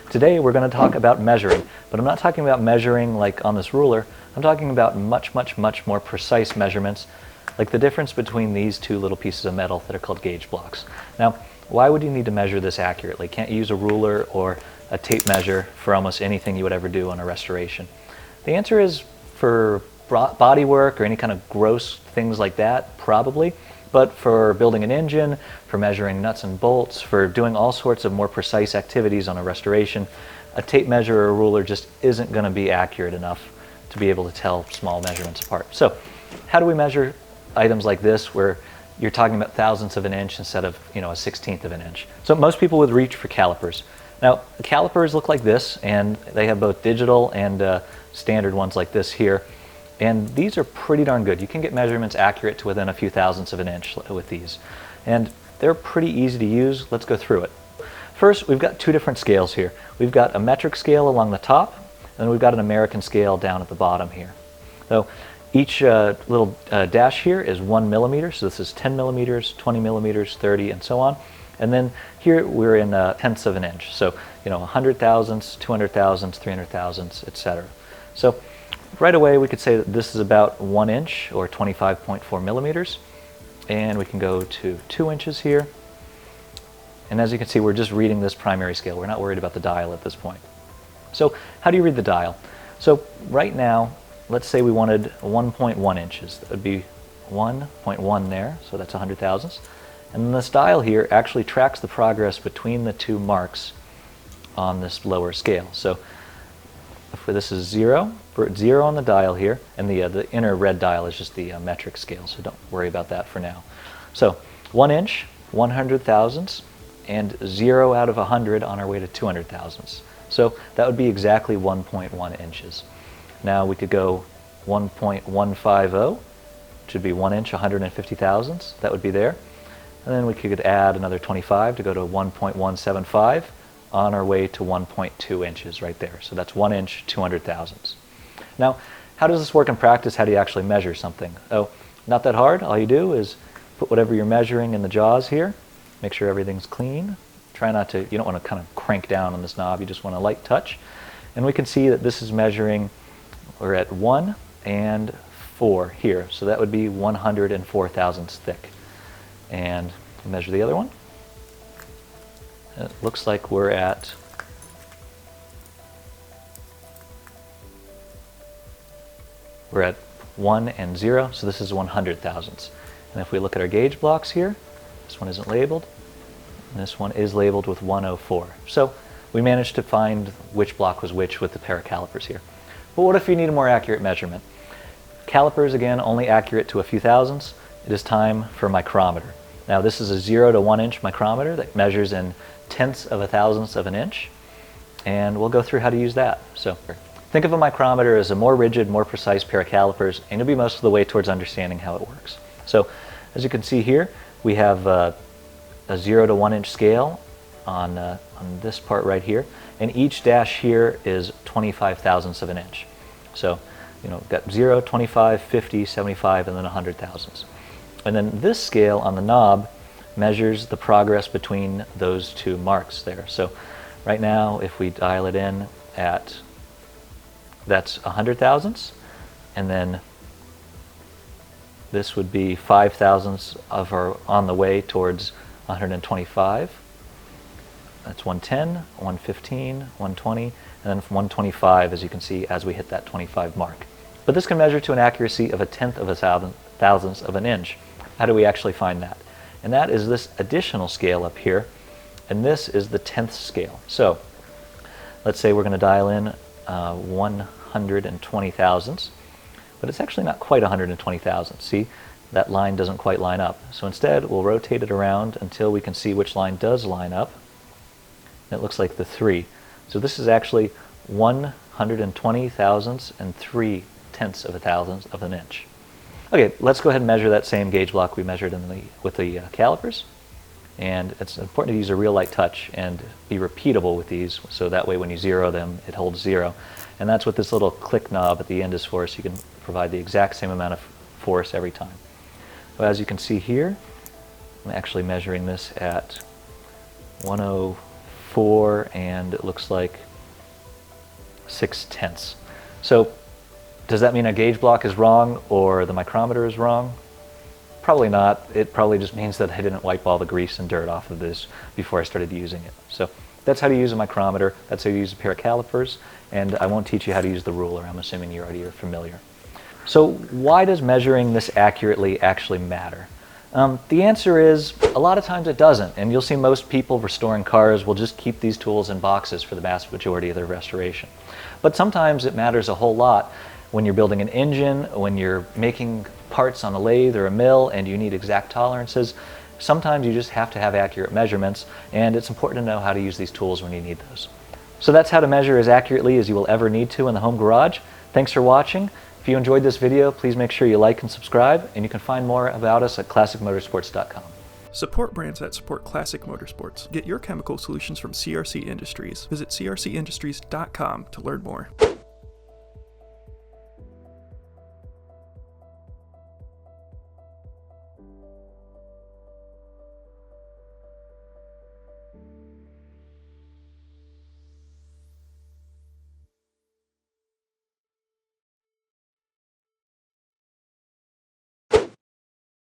Today we're going to talk about measuring, but I'm not talking about measuring like on this ruler. I'm talking about much more precise measurements, like the difference between these two little pieces of metal that are called gauge blocks. Now, why would you need to measure this accurately? Can't you use a ruler or a tape measure for almost anything you would ever do on a restoration? The answer is for body work or any kind of gross things like that, probably. But for building an engine, for measuring nuts and bolts, for doing all sorts of more precise activities on a restoration, a tape measure or a ruler just isn't going to be accurate enough to be able to tell small measurements apart. So how do we measure items like this where you're talking about thousandths of an inch instead of, a 1/16th of an inch? So most people would reach for calipers. Now, the calipers look like this, and they have both digital and standard ones like this here. And these are pretty darn good. You can get measurements accurate to within a few thousandths of an inch with these. And they're pretty easy to use. Let's go through it. First, we've got two different scales here. We've got a metric scale along the top, and then we've got an American scale down at the bottom here. So each little dash here is 1 millimeter. So this is 10 millimeters, 20 millimeters, 30, and so on. And then here we're in tenths of an inch. So, 100 thousandths, 200 thousandths, 300 thousandths, etc. So right away we could say that this is about 1 inch or 25.4 millimeters. And we can go to 2 inches here. And as you can see, we're just reading this primary scale. We're not worried about the dial at this point. So how do you read the dial? So right now, let's say we wanted 1.1 inches. That would be 1.1 there, so that's 100 thousandths. And then this dial here actually tracks the progress between the two marks on this lower scale. So if this is 0, we're at 0 on the dial here, and the inner red dial is just the metric scale, so don't worry about that for now. So 1 inch, 100 thousandths, and 0 out of 100 on our way to 200 thousandths. So that would be exactly 1.1 inches. Now we could go 1.150, which would be 1 inch, 150 thousandths. That would be there. And then we could add another 25 to go to 1.175 on our way to 1.2 inches right there. So that's 1 inch, 200 thousandths. Now, how does this work in practice? How do you actually measure something? Oh, not that hard. All you do is put whatever you're measuring in the jaws here. Make sure everything's clean. Try not to, you don't want to kind of crank down on this knob. You just want a light touch. And we can see that this is measuring, we're at 1 and 4 here. So that would be 104 thousandths thick. And measure the other one. It looks like we're at we're at 1 and 0, so this is 100 thousandths. And if we look at our gauge blocks here, this one isn't labeled, and this one is labeled with 104. So we managed to find which block was which with the pair of calipers here. But what if you need a more accurate measurement? Calipers, again, only accurate to a few thousandths. It is time for micrometer. Now this is a 0 to 1 inch micrometer that measures in tenths of a thousandths of an inch, and we'll go through how to use that. So think of a micrometer as a more rigid, more precise pair of calipers, and you'll be most of the way towards understanding how it works. So as you can see here, we have a 0 to 1 inch scale on this part right here, and each dash here is 25 thousandths of an inch. So we've got 0, 25, 50, 75, and then 100 thousandths. And then this scale on the knob measures the progress between those two marks there. So right now, if we dial it in at, that's 100 thousandths, and then this would be 5 thousandths of our on the way towards 125. That's 110, 115, 120, and then 125, as you can see, as we hit that 25 mark. But this can measure to an accuracy of a tenth of a thousandths of an inch. How do we actually find that? And that is this additional scale up here, and this is the tenth scale. So let's say we're going to dial in 120 thousandths, but it's actually not quite 120 thousandths. See, that line doesn't quite line up. So instead, we'll rotate it around until we can see which line does line up. And it looks like the 3. So this is actually 120 thousandths and 3 tenths of a thousandth of an inch. Okay, let's go ahead and measure that same gauge block we measured with the calipers. And it's important to use a real light touch and be repeatable with these, so that way when you zero them, it holds 0. And that's what this little click knob at the end is for, so you can provide the exact same amount of force every time. So as you can see here, I'm actually measuring this at 104 4 and it looks like 6/10. So does that mean a gauge block is wrong or the micrometer is wrong? Probably not. It probably just means that I didn't wipe all the grease and dirt off of this before I started using it. So that's how to use a micrometer, that's how you use a pair of calipers, and I won't teach you how to use the ruler. I'm assuming you already are familiar. So why does measuring this accurately actually matter? The answer is a lot of times it doesn't, and you'll see most people restoring cars will just keep these tools in boxes for the vast majority of their restoration. But sometimes it matters a whole lot when you're building an engine, when you're making parts on a lathe or a mill and you need exact tolerances. Sometimes you just have to have accurate measurements, and it's important to know how to use these tools when you need those. So that's how to measure as accurately as you will ever need to in the home garage. Thanks for watching. If you enjoyed this video, please make sure you like and subscribe, and you can find more about us at classicmotorsports.com. Support brands that support Classic Motorsports. Get your chemical solutions from CRC Industries. Visit crcindustries.com to learn more.